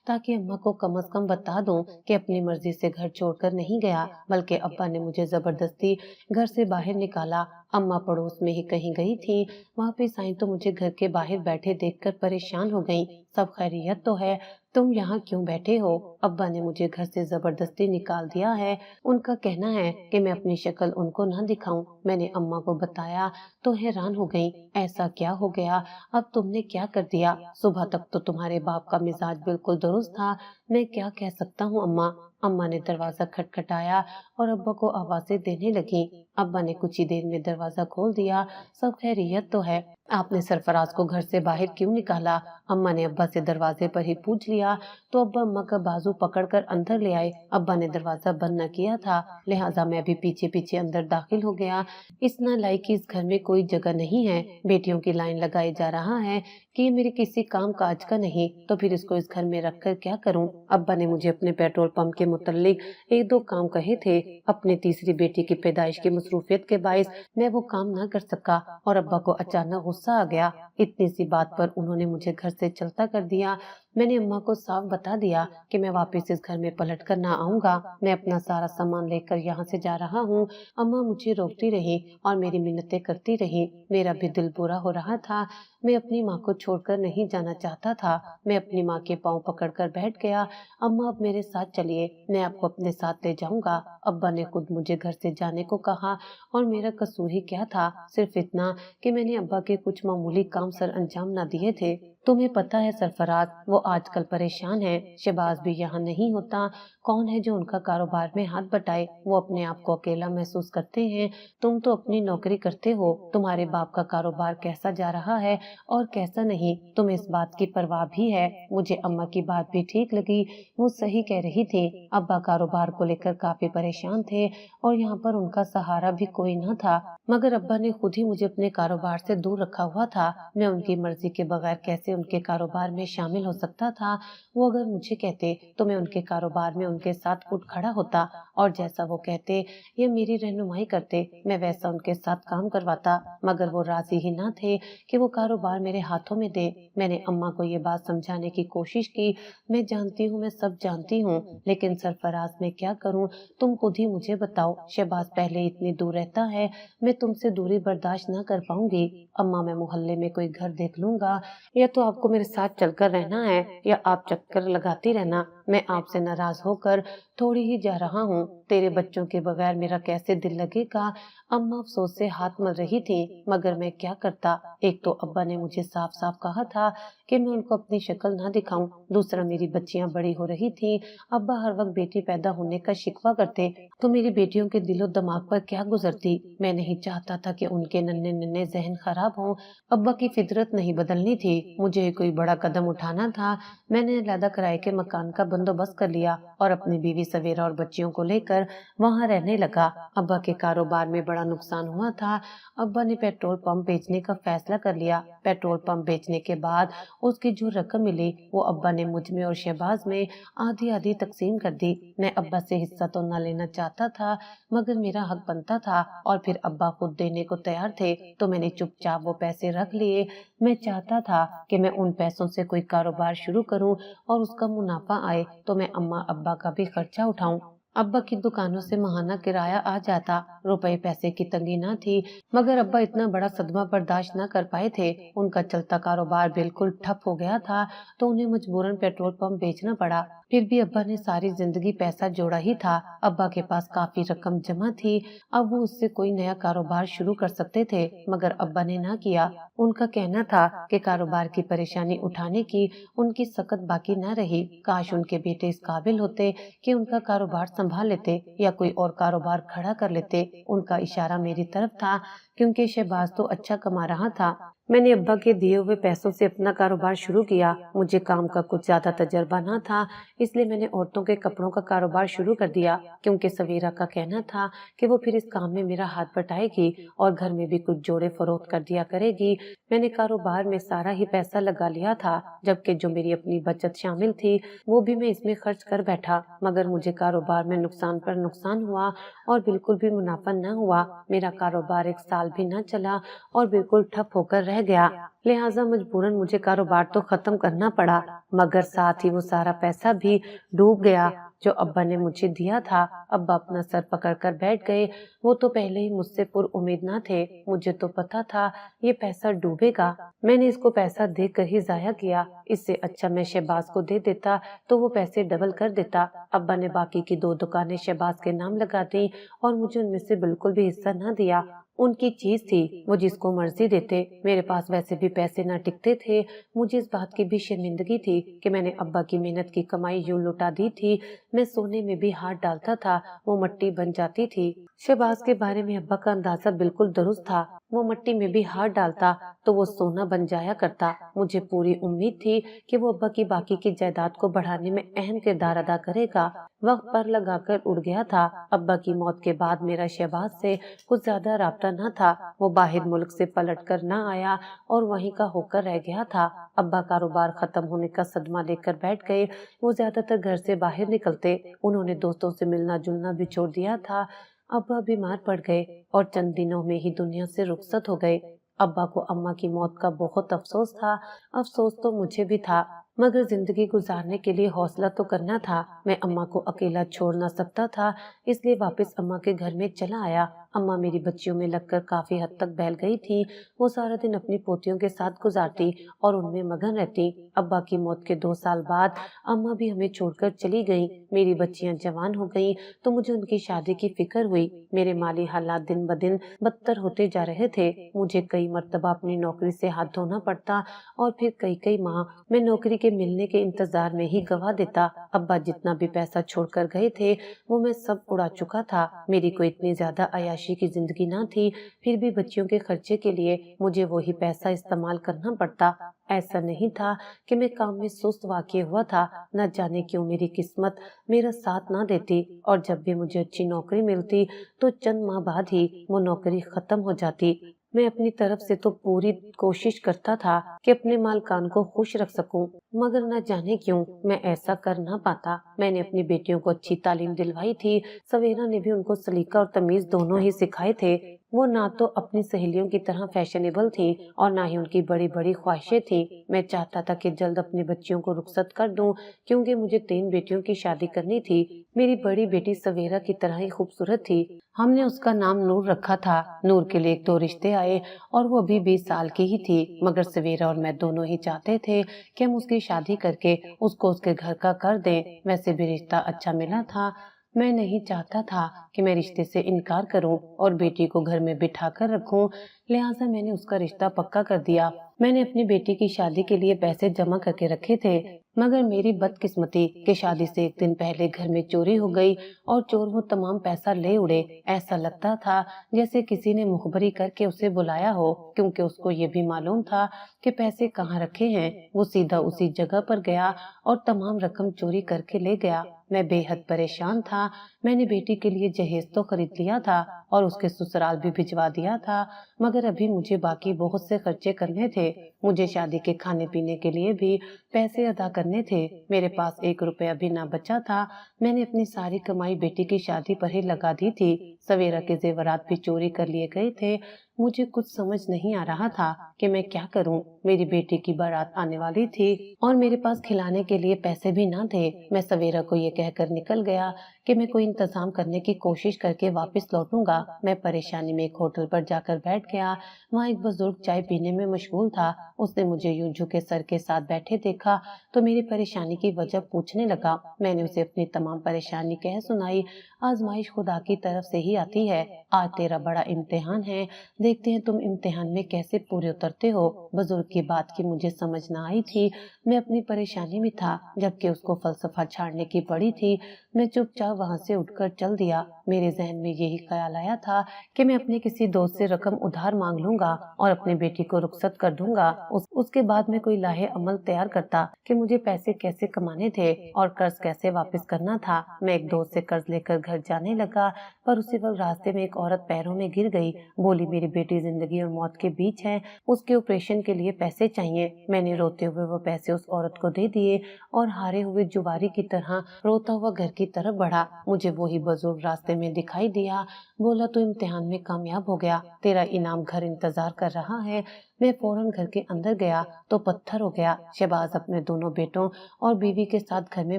S1: ताकि अम्मा को कम से कम बता दूं कि अपनी मर्जी से घर छोड़कर नहीं गया, बल्कि अब्बा ने मुझे जबरदस्ती घर से बाहर निकाला। अम्मा पड़ोस में ही कहीं गई थी। वापिस आई तो मुझे घर के बाहर बैठे देखकर परेशान हो गईं। सब खैरियत तो है, तुम यहाँ क्यों बैठे हो? अब्बा ने मुझे घर से जबरदस्ती निकाल दिया है। उनका कहना है कि मैं अपनी शक्ल उनको ना दिखाऊं। मैंने अम्मा को बताया तो हैरान हो गईं। ऐसा क्या हो गया? अब तुमने क्या कर दिया? सुबह तक तो तुम्हारे बाप का मिजाज बिल्कुल दुरुस्त था। मैं क्या कह सकता हूँ अम्मा? अम्मा ने दरवाजा खटखटाया और अब्बा को आवाजें देने लगी। अब्बा ने कुछ ही देर में दरवाजा खोल दिया। सब खैरियत तो है? आपने सरफराज को घर से बाहर क्यों निकाला? अम्मा ने अब्बा से दरवाजे पर ही पूछ लिया तो अब्बा अम्मा का बाजू पकड़कर अंदर ले आए। अब्बा ने दरवाजा बंद न किया था, लिहाजा मैं भी पीछे पीछे अंदर दाखिल हो गया। इस नालायक की इस घर में कोई जगह नहीं है। बेटियों की लाइन लगाई जा रहा है कि ये मेरे किसी काम काज का नहीं, तो फिर इसको इस घर में रखकर क्या करूं? अब्बा ने मुझे अपने पेट्रोल पंप के मुतल्लिक एक दो काम कहे थे। अपनी तीसरी बेटी की पैदाइश की मसरूफियत के बायस मैं वो काम न कर सका और अब्बा को अचानक गुस्सा आ गया। इतनी सी बात पर उन्होंने मुझे घर से चलता कर दिया। मैंने अम्मा को साफ बता दिया कि मैं वापस इस घर में पलट कर ना आऊंगा। मैं अपना सारा सामान लेकर यहाँ से जा रहा हूँ। अम्मा मुझे रोकती रही और मेरी मिन्नतें करती रही। मेरा भी दिल बुरा हो रहा था। मैं अपनी माँ को छोड़कर नहीं जाना चाहता था। मैं अपनी माँ के पाँव पकड़कर बैठ गया। अम्मा अब मेरे साथ चलिए, मैं आपको अपने साथ ले जाऊंगा। अब्बा ने खुद मुझे घर से जाने को कहा और मेरा कसूर ही क्या था? सिर्फ इतना कि मैंने अब्बा के कुछ मामूली काम सर अंजाम न दिए थे। तुम्हें पता है सरफराज, वो आजकल परेशान है। शहबाज भी यहाँ नहीं होता। कौन है जो उनका कारोबार में हाथ बटाए? वो अपने आप को अकेला महसूस करते हैं। तुम तो अपनी नौकरी करते हो। तुम्हारे बाप का कारोबार कैसा जा रहा है और कैसा नहीं, तुम्हें इस बात की परवाह भी है? मुझे अम्मा की बात भी ठीक लगी। वो सही कह रही थी। अब्बा कारोबार को लेकर काफी परेशान थे और यहाँ पर उनका सहारा भी कोई न था। मगर अब्बा ने खुद ही मुझे अपने कारोबार से दूर रखा हुआ था। मैं उनकी मर्जी के बगैर कैसे उनके कारोबार में शामिल हो सकता था? वो अगर मुझे कहते तो मैं उनके कारोबार में उनके साथ उठ खड़ा होता और जैसा वो कहते या मेरी रहनुमाई करते, मैं वैसा उनके साथ काम करवाता। मगर वो राजी ही ना थे कि वो कारोबार मेरे हाथों में दे। मैंने अम्मा को ये बात समझाने की कोशिश की। मैं जानती हूँ, मैं सब जानती हूँ, लेकिन सरफराज मैं क्या करूँ? तुम खुद ही मुझे बताओ। शहबाज पहले इतनी दूर रहता है, मैं तुमसे दूरी बर्दाश्त ना कर पाऊंगी। अम्मा मैं मोहल्ले में कोई घर देख लूंगा, या तो आपको मेरे साथ चलकर रहना है या आप चक्कर लगाती रहना। میں آپ سے ناراض ہو کر تھوڑی ہی جا رہا ہوں، تیرے بچوں کے بغیر میرا کیسے دل لگے گا۔ اماں افسوس سے ہاتھ مل رہی تھی، مگر میں کیا کرتا۔ ایک تو ابا نے مجھے صاف صاف کہا تھا کہ میں ان کو اپنی شکل نہ دکھاؤں، دوسرا میری بچیاں بڑی ہو رہی تھی، ابا ہر وقت بیٹی پیدا ہونے کا شکوہ کرتے تو میری بیٹیوں کے دل و دماغ پر کیا گزرتی۔ میں نہیں چاہتا تھا کہ ان کے ننھے ننھے ذہن خراب ہوں۔ ابا کی فطرت نہیں بدلنی تھی، مجھے کوئی بڑا قدم اٹھانا تھا۔ میں نے علیحدہ کرائے کے مکان کا بندوبست کر لیا اور اپنی بیوی سویرا اور بچیوں کو لے کر وہاں رہنے لگا۔ ابا کے کاروبار میں بڑا نقصان ہوا تھا۔ ابا نے پیٹرول پمپ بیچنے کا فیصلہ کر لیا۔ پیٹرول پمپ بیچنے کے بعد اس کی جو رقم ملی وہ ابا نے مجھ میں اور شہباز میں آدھی آدھی تقسیم کر دی۔ میں ابا سے حصہ تو نہ لینا چاہتا تھا، مگر میرا حق بنتا تھا، اور پھر ابا خود دینے کو تیار تھے تو میں نے چپ چاپ وہ پیسے رکھ لیے۔ میں چاہتا تھا کہ میں ان پیسوں سے کوئی کاروبار شروع کروں اور اس کا منافع آئے تو میں اماں ابا کا بھی خرچہ اٹھاؤں۔ ابا کی دکانوں سے ماہانہ کرایہ آ جاتا، روپے پیسے کی تنگی نہ تھی، مگر ابا اتنا بڑا صدمہ برداشت نہ کر پائے تھے۔ ان کا چلتا کاروبار بالکل ٹھپ ہو گیا تھا تو انہیں مجبوراً پیٹرول پمپ بیچنا پڑا۔ پھر بھی ابا نے ساری زندگی پیسہ جوڑا ہی تھا۔ ابا کے پاس کافی رقم جمع تھی، اب وہ اس سے کوئی نیا کاروبار شروع کر سکتے تھے، مگر ابا نے نہ کیا۔ ان کا کہنا تھا کہ کاروبار کی پریشانی اٹھانے کی ان کی سکت باقی نہ رہی، کاش ان کے بیٹے اس قابل ہوتے کہ ان کا کاروبار سنبھال لیتے یا کوئی اور کاروبار کھڑا کر لیتے۔ ان کا اشارہ میری طرف تھا کیونکہ شہباز تو اچھا کما رہا تھا۔ میں نے ابا کے دیے ہوئے پیسوں سے اپنا کاروبار شروع کیا۔ مجھے کام کا کچھ زیادہ تجربہ نہ تھا، اس لیے میں نے عورتوں کے کپڑوں کا کاروبار شروع کر دیا، کیونکہ سویرا کا کہنا تھا کہ وہ پھر اس کام میں میرا ہاتھ بٹائے گی اور گھر میں بھی کچھ جوڑے فروخت کر دیا کرے گی۔ میں نے کاروبار میں سارا ہی پیسہ لگا لیا تھا، جبکہ جو میری اپنی بچت شامل تھی وہ بھی میں اس میں خرچ کر بیٹھا، مگر مجھے کاروبار میں نقصان پر نقصان ہوا اور بالکل بھی منافع نہ ہوا۔ میرا کاروبار 1 سال بھی نہ چلا اور بالکل ٹھپ ہو کر رہ گیا، لہٰذا مجبوراً مجھے کاروبار تو ختم کرنا پڑا، مگر ساتھ ہی وہ سارا پیسہ بھی ڈوب گیا جو ابا نے مجھے دیا تھا۔ ابا اپنا سر پکڑ کر بیٹھ گئے، وہ تو پہلے ہی مجھ سے پر امید نہ تھے، مجھے تو پتا تھا یہ پیسہ ڈوبے گا۔ میں نے اس کو پیسہ دے کر ہی ضائع کیا، اس سے اچھا میں شہباز کو دے دیتا تو وہ پیسے ڈبل کر دیتا۔ ابا نے باقی کی 2 دکانیں شہباز کے نام لگا دی اور مجھے ان میں سے بالکل بھی حصہ نہ دیا۔ ان کی چیز تھی، وہ جس کو مرضی دیتے، میرے پاس ویسے بھی پیسے نہ ٹکتے تھے۔ مجھے اس بات کی بھی شرمندگی تھی کہ میں نے ابا کی محنت کی کمائی یوں لٹا دی تھی۔ میں سونے میں بھی ہاتھ ڈالتا تھا، وہ مٹی بن جاتی تھی۔ شہباز کے بارے میں ابا کا اندازہ بالکل درست تھا، وہ مٹی میں بھی ہاتھ ڈالتا تو وہ سونا بن جایا کرتا۔ مجھے پوری امید تھی کہ وہ ابا کی باقی کی جائیداد کو بڑھانے میں اہم کردار ادا کرے گا۔ وقت پر لگا کر اڑ گیا تھا۔ ابا کی موت کے بعد میرا شہباز سے کچھ زیادہ رابطہ نہ تھا، وہ باہر ملک سے پلٹ کر نہ آیا اور وہیں کا ہو کر رہ گیا تھا۔ ابا کاروبار ختم ہونے کا صدمہ لے کر بیٹھ گئے، وہ زیادہ تر گھر سے باہر نکلتے، انہوں نے دوستوں سے ملنا جلنا بھی چھوڑ دیا تھا۔ ابا بیمار پڑ گئے اور چند دنوں میں ہی دنیا سے رخصت ہو گئے۔ ابا کو اماں کی موت کا بہت افسوس تھا، افسوس تو مجھے بھی تھا، مگر زندگی گزارنے کے لیے حوصلہ تو کرنا تھا۔ میں اماں کو اکیلا چھوڑ نہ سکتا تھا، اس لیے واپس اماں کے گھر میں چلا آیا۔ اماں میری بچیوں میں لگ کر کافی حد تک بہل گئی تھی، وہ سارا دن اپنی پوتیوں کے ساتھ گزارتی اور ان میں مگن رہتی۔ ابا کی موت کے 2 سال بعد اماں بھی ہمیں چھوڑ کر چلی گئیں۔ میری بچیاں جوان ہو گئیں تو مجھے ان کی شادی کی فکر ہوئی۔ میرے مالی حالات دن بدن بدتر ہوتے جا رہے تھے، مجھے کئی مرتبہ اپنی نوکری سے ہاتھ دھونا پڑتا اور پھر کئی ماہ میں نوکری کے ملنے کے انتظار میں ہی گوا دیتا۔ ابا جتنا بھی پیسہ چھوڑ کر گئے تھے وہ میں سب اڑا چکا تھا۔ میری کوئی اتنی زیادہ عیاشی کی زندگی نہ تھی، پھر بھی بچیوں کے خرچے کے لیے مجھے وہی پیسہ استعمال کرنا پڑتا۔ ایسا نہیں تھا کہ میں کام میں سست واقع ہوا تھا، نہ جانے کیوں میری قسمت میرا ساتھ نہ دیتی، اور جب بھی مجھے اچھی نوکری ملتی تو چند ماہ بعد ہی وہ نوکری ختم ہو جاتی۔ میں اپنی طرف سے تو پوری کوشش کرتا تھا کہ اپنے مالکان کو خوش رکھ سکوں، مگر نہ جانے کیوں میں ایسا کر نہ پاتا۔ میں نے اپنی بیٹیوں کو اچھی تعلیم دلوائی تھی، سویرا نے بھی ان کو سلیقہ اور تمیز دونوں ہی سکھائے تھے، वो ना तो अपनी सहेलियों की तरह फैशनेबल थी और ना ही उनकी बड़ी बड़ी ख्वाहिशें थी। मैं चाहता था कि जल्द अपनी बच्चियों को रुखसत कर दूं, क्योंकि मुझे 3 बेटियों की शादी करनी थी। मेरी बड़ी बेटी सवेरा की तरह ही खूबसूरत थी। हमने उसका नाम नूर रखा था। नूर के लिए 1-2 रिश्ते आए और वो अभी 20 साल की ही थी, मगर सवेरा और मैं दोनों ही चाहते थे कि हम उसकी शादी करके उसको उसके घर का कर दें। वैसे भी रिश्ता अच्छा मिला था। मैं नहीं चाहता था कि मैं रिश्ते से इनकार करूं और बेटी को घर में बिठा कर रखूं, लिहाजा मैंने उसका रिश्ता पक्का कर दिया। मैंने अपनी बेटी की शादी के लिए पैसे जमा करके रखे थे, मगर मेरी बदकिस्मती कि शादी से 1 दिन पहले घर में चोरी हो गई और चोर वो तमाम पैसा ले उड़े। ऐसा लगता था जैसे किसी ने मुखबरी करके उसे बुलाया हो, क्योंकि उसको ये भी मालूम था कि पैसे कहाँ रखे हैं। वो सीधा उसी जगह पर गया और तमाम रकम चोरी करके ले गया। मैं बेहद परेशान था। मैंने बेटी के लिए जहेज तो खरीद लिया था और उसके ससुराल भी भिजवा दिया था, मगर अभी मुझे बाकी बहुत से खर्चे करने थे। मुझे शादी के खाने पीने के लिए भी पैसे अदा करने थे। मेरे पास 1 रुपया भी ना बचा था। मैंने अपनी सारी कमाई बेटी की शादी पर ही लगा दी थी। सवेरा के जेवरात भी चोरी कर लिए गए थे। मुझे कुछ समझ नहीं आ रहा था कि मैं क्या करूं। मेरी बेटी की बारात आने वाली थी और मेरे पास खिलाने के लिए पैसे भी ना थे। मैं सवेरा को ये कहकर निकल गया कि मैं कोई इंतजाम करने की कोशिश करके वापस लौटूंगा। मैं परेशानी में एक होटल पर जाकर बैठ गया। वहाँ एक बुजुर्ग चाय पीने में मशगूल था। उसने मुझे यूं झुके सर के साथ बैठे देखा तो मेरी परेशानी की वजह पूछने लगा। मैंने उसे अपनी तमाम परेशानी कह सुनाई। आजमाइश खुदा की तरफ से ही आती है। आज तेरा बड़ा इम्तिहान है, देखते हैं तुम इम्तिहान में कैसे पूरे उतरते हो। बुजुर्ग की बात की मुझे समझ न आई थी। मैं अपनी परेशानी में था, जबकि उसको फलसफा छाड़ने की पड़ी थी। मैं चुपचाप वहां से उठकर चल दिया। मेरे जहन में यही ख्याल आया था कि मैं अपने किसी दोस्त से रकम उधार मांग लूंगा और अपनी बेटी को रुखसत कर दूंगा। उसके बाद मैं कोई लाहे अमल तैयार करता कि मुझे पैसे कैसे कमाने थे और कर्ज कैसे वापस करना था। मैं एक दोस्त से कर्ज लेकर घर जाने लगा, पर उसी वक्त रास्ते में एक औरत पैरों में गिर गई। बोली, मेरी बेटी जिंदगी और मौत के बीच है, उसके ऑपरेशन के लिए पैसे चाहिए। मैंने रोते हुए वो पैसे उस औरत को दे दिए और हारे हुए जुवारी की तरह रोता हुआ घर की तरफ बढ़ा। मुझे वही बुजुर्ग रास्ते में दिखाई दिया। बोला, तू इम्तिहान में कामयाब हो गया, तेरा इनाम घर इंतजार कर रहा है। मैं फौरन घर के अंदर गया तो पत्थर हो गया। शहबाज अपने दोनों बेटों और बीवी के साथ घर में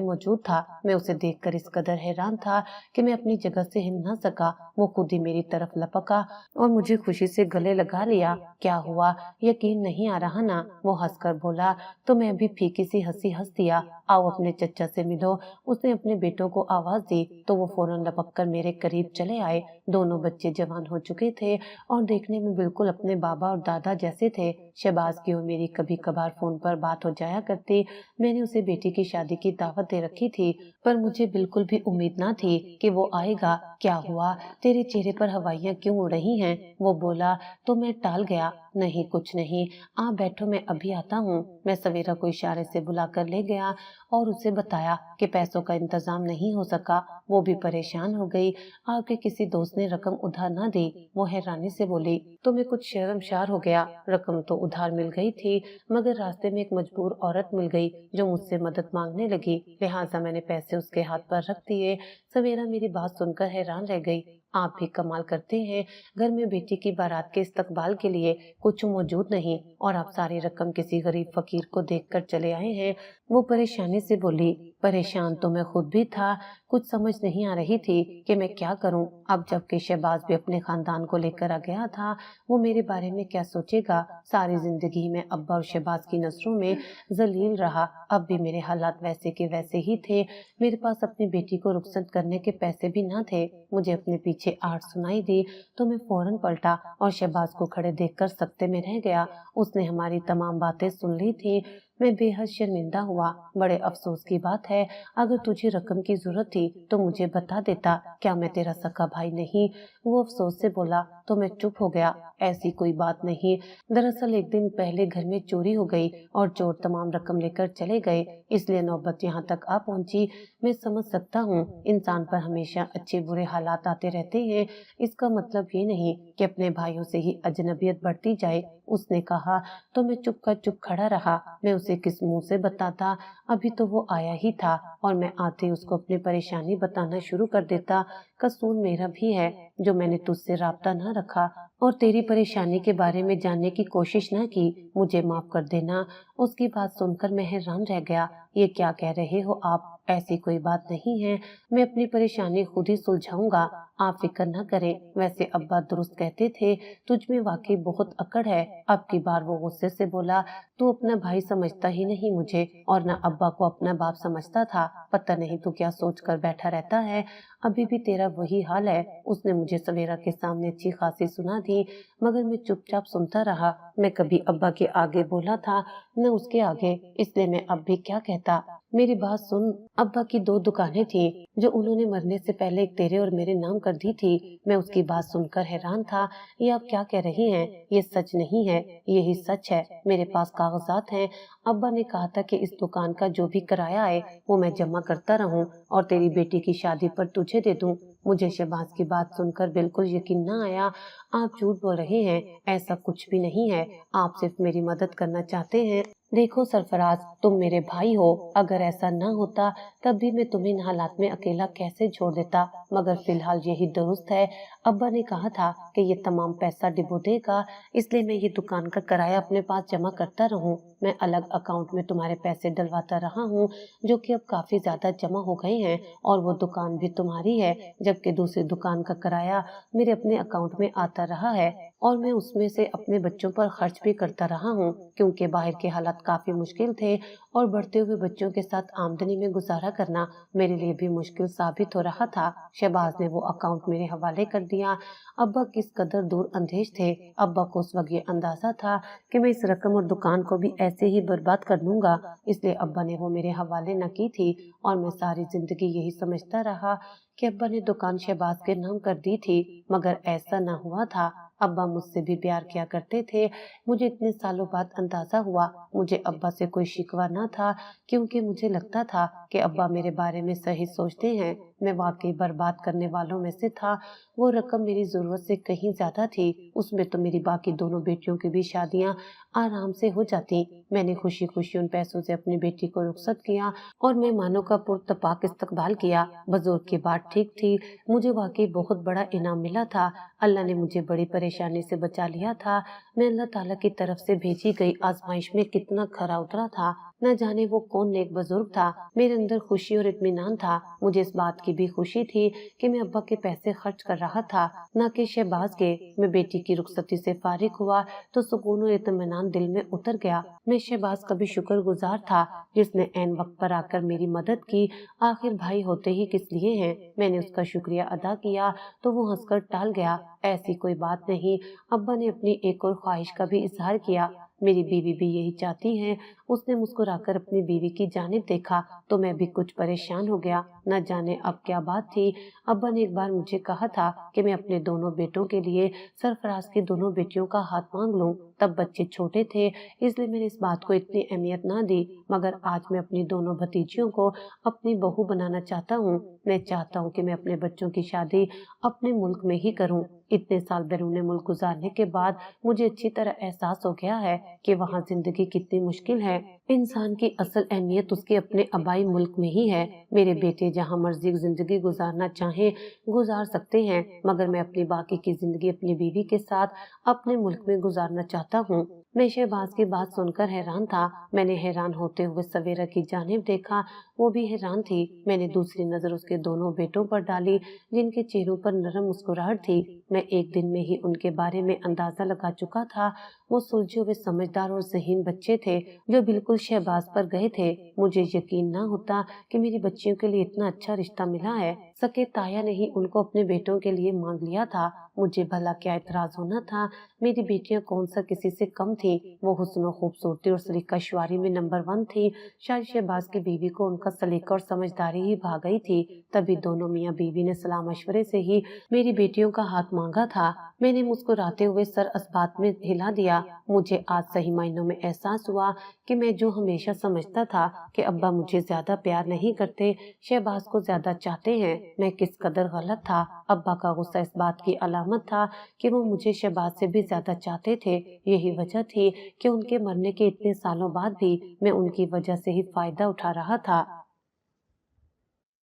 S1: मौजूद था। मैं उसे देखकर इस कदर हैरान था कि मैं अपनी जगह से हिल न सका। वो खुद ही मेरी तरफ लपका और मुझे खुशी से गले लगा लिया। क्या हुआ, यकीन नहीं आ रहा ना? वो हंसकर बोला। तो मैं भी फीकी सी हंसी हंस दिया। आओ अपने चचा से मिलो। उसने अपने बेटों को आवाज दी तो वो फौरन लपक कर मेरे करीब चले आए। दोनों बच्चे जवान हो चुके थे और देखने में बिल्कुल अपने बाबा और दादा जैसे थे। शहबाज की और मेरी कभी कभार फोन पर बात हो जाया करती। मैंने उसे बेटी की शादी की दावत दे रखी थी, पर मुझे बिल्कुल भी उम्मीद ना थी कि वो आएगा। क्या हुआ, तेरे चेहरे पर हवाइयाँ क्यों उड़ रही हैं? वो बोला तो मैं टाल गया। नहीं, कुछ नहीं, आप बैठो, मैं अभी आता हूँ। मैं सवेरा को इशारे से बुलाकर ले गया और उसे बताया कि पैसों का इंतजाम नहीं हो सका। वो भी परेशान हो गई। आपके किसी दोस्त ने रकम उधार ना दी? वो हैरानी से बोली। तो मैं कुछ शर्मशार हो गया। रकम तो उधार मिल गई थी, मगर रास्ते में एक मजबूर औरत मिल गई जो मुझसे मदद मांगने लगी, लिहाजा मैंने पैसे उसके हाथ पर रख दिए। सवेरा मेरी बात सुनकर हैरान रह गई। आप भी कमाल करते हैं, घर में बेटी की बारात के इस्तकबाल के लिए कुछ मौजूद नहीं और आप सारी रकम किसी गरीब फकीर को देकर चले आए हैं। वो परेशानी से बोली। परेशान तो मैं खुद भी था। कुछ समझ नहीं आ रही थी कि मैं क्या करूं। अब जबकि शहबाज भी अपने खानदान को लेकर आ गया था, वो मेरे बारे में क्या सोचेगा। सारी जिंदगी में अब्बा और शहबाज की नजरों में जलील रहा। अब भी मेरे हालात वैसे के वैसे ही थे। मेरे पास अपनी बेटी को रुखसत करने के पैसे भी न थे। मुझे अपने पीछे आड़ सुनाई दी तो मैं फौरन पलटा और शहबाज को खड़े देखकर सकते में रह गया। उसने हमारी तमाम बातें सुन ली थी। मैं बेहद शर्मिंदा हुआ। बड़े अफसोस की बात है, अगर तुझे रकम की जरूरत थी तो मुझे बता देता। क्या मैं तेरा सगा भाई नहीं? वो अफसोस से बोला। तो मैं चुप हो गया। ऐसी कोई बात नहीं। दरअसल 1 दिन पहले घर में चोरी हो गई और चोर तमाम रकम लेकर चले गए, इसलिए नौबत यहाँ तक आ पहुंची। मैं समझ सकता हूँ, इंसान पर हमेशा अच्छे बुरे हालात आते रहते हैं। इसका मतलब ये नहीं कि अपने भाइयों से ही अजनबियत बढ़ती जाए। उसने कहा। तो मैं चुप का चुप खड़ा रहा। मैं उसे किस मुंह से बताता? अभी तो वो आया ही था और मैं आते ही उसको अपनी परेशानी बताना शुरू कर देता। कसूर मेरा भी है। जो मैंने तुझसे राब्ता ना रखा और तेरी परेशानी के बारे में जानने की कोशिश ना की। मुझे माफ कर देना। उसकी बात सुनकर मैं हैरान रह गया। ये क्या कह रहे हो आप? ऐसी कोई बात नहीं है, मैं अपनी परेशानी खुद ही सुलझाऊंगा, आप फिक्र न करें। वैसे अब्बा दुरुस्त कहते थे, तुझ में वाकई बहुत अकड़ है। अब की बार वो गुस्से से बोला, तू अपना भाई समझता ही नहीं मुझे, और न अब्बा को अपना बाप समझता था। पता नहीं तू क्या सोच कर बैठा रहता है, अभी भी तेरा वही हाल है। उसने मुझे सवेरा के सामने अच्छी खासी सुना दी, मगर मैं चुपचाप सुनता रहा। मैं कभी अब्बा के आगे बोला था न उसके आगे, इसलिए मैं अब भी क्या कहता। मेरी बात सुन, अब्बा की 2 दुकानें थी जो उन्होंने मरने से पहले एक तेरे और मेरे नाम कर दी थी। मैं उसकी बात सुनकर हैरान था। ये आप क्या कह रही हैं? ये सच नहीं है। यही सच है, मेरे पास कागजात हैं। अब्बा ने कहा था कि इस दुकान का जो भी किराया है वो मैं जमा करता रहूं और तेरी बेटी की शादी पर तुझे दे दूं। मुझे शहबाज की बात सुनकर बिल्कुल यकीन न आया। आप झूठ बोल रहे हैं, ऐसा कुछ भी नहीं है। आप सिर्फ मेरी मदद करना चाहते हैं। देखो सरफराज, तुम मेरे भाई हो, अगर ऐसा न होता तब भी मैं तुम्हें इन हालात में अकेला कैसे छोड़ देता, मगर फिलहाल यही दुरुस्त है। अब्बा ने कहा था कि ये तमाम पैसा डिबो देगा, इसलिए मैं ये दुकान का किराया अपने पास जमा करता रहूं। मैं अलग अकाउंट में तुम्हारे पैसे डलवाता रहा हूं, जो कि अब काफी ज्यादा जमा हो गए हैं, और वो दुकान भी तुम्हारी है, जबकि दूसरी दुकान का किराया मेरे अपने अकाउंट में आता रहा है, और मैं उसमें से अपने बच्चों पर खर्च भी करता रहा हूँ, क्योंकि बाहर के हालात काफी मुश्किल थे और बढ़ते हुए बच्चों के साथ आमदनी में गुजारा करना मेरे लिए भी मुश्किल साबित हो रहा था। शहबाज ने वो अकाउंट मेरे हवाले कर दिया। अब्बा किस कदर दूर अंदेश थे। अब्बा को उस वक्त ये अंदाजा था कि मैं इस रकम और दुकान को भी ऐसे ही बर्बाद कर दूंगा, इसलिए अब्बा ने वो मेरे हवाले न की थी, और मैं सारी जिंदगी यही समझता रहा कि अब्बा ने दुकान शहबाज के नाम कर दी थी, मगर ऐसा न हुआ था। अब्बा मुझसे भी प्यार किया करते थे। मुझे इतने सालों बाद अंदाजा हुआ। मुझे अब्बा से कोई शिकवा न था, क्योंकि मुझे लगता था कि अब्बा मेरे बारे में सही सोचते हैं। मैं वाकई बर्बाद करने वालों में से था। वो रकम मेरी जरूरत से कहीं ज्यादा थी, उसमें तो मेरी बाकी दोनों बेटियों की भी शादियां आराम से हो जाती। मैंने खुशी खुशी उन पैसों से अपनी बेटी को रुखसत किया और मेहमानों का पुरतपाक इस्तकबाल किया। बुजुर्ग की बात ठीक थी, मुझे वाकई बहुत बड़ा इनाम मिला था। अल्लाह ने मुझे बड़ी परेशानी से बचा लिया था। मैं अल्लाह ताला की तरफ से भेजी गई आजमाइश में कितना खरा उतरा था। न जाने वो कौन नेक बुजुर्ग था। मेरे अंदर खुशी और इत्मीनान था। मुझे इस बात की भी खुशी थी कि मैं अब्बा के पैसे खर्च कर रहा था, न कि शहबाज के। मैं बेटी की रुखसती से फारिग हुआ तो सुकून और इत्मीनान दिल में उतर गया। मैं शहबाज का भी शुक्रगुजार था, जिसने ऐन वक्त पर आकर मेरी मदद की। आखिर भाई होते ही किस लिए हैं। मैंने उसका शुक्रिया अदा किया तो वो हंसकर टाल गया। ऐसी कोई बात नहीं। अब्बा ने अपनी एक और ख्वाहिश का भी इजहार किया। मेरी बीवी भी यही चाहती है। उसने मुस्कुराकर अपनी बीवी की जानिब देखा तो मैं भी कुछ परेशान हो गया। न जाने अब क्या बात थी। अब्बा ने एक बार मुझे कहा था कि मैं अपने दोनों बेटों के लिए सरफराज की दोनों बेटियों का हाथ मांग लूं। तब बच्चे छोटे थे, इसलिए मैंने इस बात को इतनी अहमियत ना दी, मगर आज मैं अपनी दोनों भतीजियों को अपनी बहू बनाना चाहता हूँ। मैं चाहता हूँ कि मैं अपने बच्चों की शादी अपने मुल्क में ही करूँ। इतने साल बैरून मुल्क गुजारने के बाद मुझे अच्छी तरह एहसास हो गया है कि वहाँ जिंदगी कितनी मुश्किल है। इंसान की असल अहमियत उसके अपने आबाई मुल्क में ही है। मेरे बेटे जहाँ मर्जी जिंदगी गुजारना चाहें गुजार सकते हैं, मगर मैं अपनी बाकी की जिंदगी अपनी बीवी के साथ अपने मुल्क में गुजारना चाहता हूँ। मैं शहबाज की बात सुनकर हैरान था। मैंने हैरान होते हुए सवेरा की जानिब देखा, वो भी हैरान थी। मैंने दूसरी नजर उसके दोनों बेटों पर डाली, जिनके चेहरों पर नरम मुस्कुराहट थी। मैं एक दिन में ही उनके बारे में अंदाजा लगा चुका था। वो सुलझे हुए समझदार और ज़हीन बच्चे थे, जो बिल्कुल शहबाज पर गए थे। मुझे यकीन ना होता कि मेरी बच्चियों के लिए इतना अच्छा रिश्ता मिला है। सके ताया ने ही उनको अपने बेटों के लिए मांग लिया था। मुझे भला क्या इतराज होना था। मेरी बेटियां कौन सा किसी से कम थी। वो हुस्न खूबसूरती और सलीकाशवारी में नंबर 1 थी। शायद शहबाज की बीवी को उनका सलीका और समझदारी ही भा गई थी। तभी दोनों मियाँ बीवी ने सलाह मशवरे से ही मेरी बेटियों का हाथ मांगा था। मैंने मुस्कुराते हुए सर इस बात में हिला दिया। मुझे आज सही मायनों में एहसास हुआ कि मैं जो हमेशा समझता था कि अब्बा मुझे ज्यादा प्यार नहीं करते, शहबाज को ज्यादा चाहते हैं, मैं किस कदर गलत था। अब्बा का गुस्सा इस बात की अलामत था कि वो मुझे शहबाज से भी ज्यादा चाहते थे। यही वजह थी कि उनके मरने के इतने सालों बाद भी मैं उनकी वजह से ही फायदा उठा रहा था।